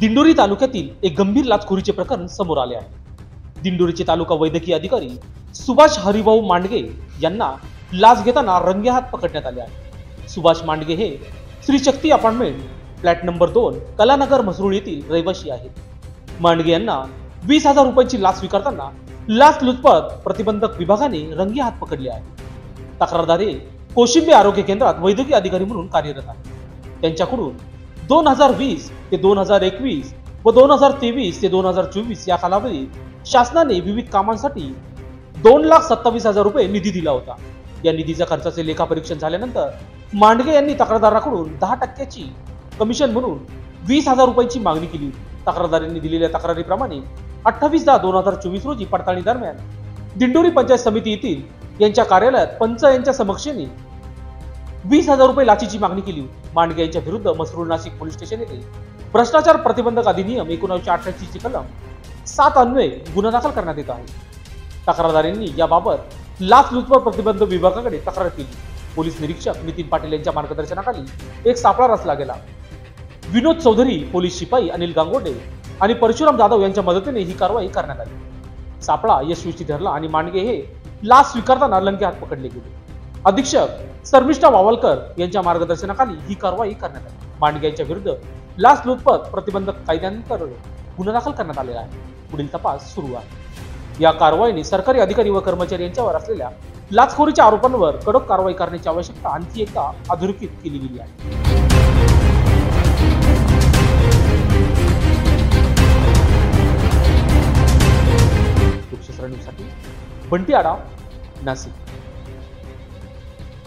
दिंडोरी तालुक्यातील एक गंभीर लाचखोरीचे प्रकरण समोर आले आहे। दिंडोरीचे तालुका वैद्यकीय अधिकारी सुभाष हरिभाऊ मांडगे यांना लाच घेताना रंगेहात पकडण्यात आले आहे। सुभाष मांडगे हे श्री शक्ती apartment flat number 2 Kalanagar Mhasrul येथील रहिवासी आहेत। मांडगे यांना 20,000 रुपयांची लाच स्वीकारताना लाचलुचपत प्रतिबंधक विभागाने रंगेहात पकडले आहे। तक्रारदार हे कोशिंबे आरोग्य केंद्रात वैद्यकीय अधिकारी म्हणून कार्यरत आहेत। त्यांच्याकडून 2020 ते 2021 व 2023 ते 2024 या कालावधीत शासनाने विविध कामांसाठी 2,27,000 रुपये निधी दिला होता। या निधीच्या खर्चाचे लेखापरीक्षण झाल्यानंतर मांडगे यांनी तक्रारदाराकडून 10% कमिशन म्हणून 20,000 रुपयांची मागणी केली होती। तक्रारदारांनी दिलेल्या तक्रारीप्रमाणे 28/10/2024 रोजी पडताळणी दरम्यान दिंडोरी पंचायत समिती येथील यांच्या कार्यालयात पंच यांच्या समक्षेने 20,000 रुपये लाचेची मागणी केली होती। मांडगे यांच्या विरुद्ध म्हसरूळ नाशिक पोलीस स्टेशन येथे भ्रष्टाचार प्रतिबंधक अधिनियम 1988 ची कलम 7 अन्वये गुन्हा दाखल करण्यात येत आहे। तक्रारदारांनी याबाबत लाचलुचपत प्रतिबंधक विभागाकडे तक्रार केली। पोलीस निरीक्षक नितीन पाटील यांच्या मार्गदर्शनाखाली एक सापळा रचला गेला। विनोद चौधरी, पोलीस शिपाई अनिल गांगोडे आणि परशुराम जाधव यांच्या मदतीने ही कारवाई करण्यात आली। सापळा यशस्वी ठरला आणि मांडगे हे लाच स्वीकारताना रंगेहात पकडले गेले। अधीक्षक शर्मिष्ठा वावलकर यांच्या मार्गदर्शनाखाली ही कारवाई करण्यात आली। मांडगे यांच्या विरुद्ध लाचलुचपत प्रतिबंधक कायद्याअंतर्गत गुन्हा दाखल करण्यात आलेला आहे। पुढील तपास सुरू आहे। या कारवाईने सरकारी अधिकारी व कर्मचारी यांच्यावर असलेल्या लाचखोरीच्या आरोपांवर कडक कारवाई करण्याची आवश्यकता आणखी एकदा अधोरेखित केली गेली आहे। साठी बंटी आडा, नाशिक।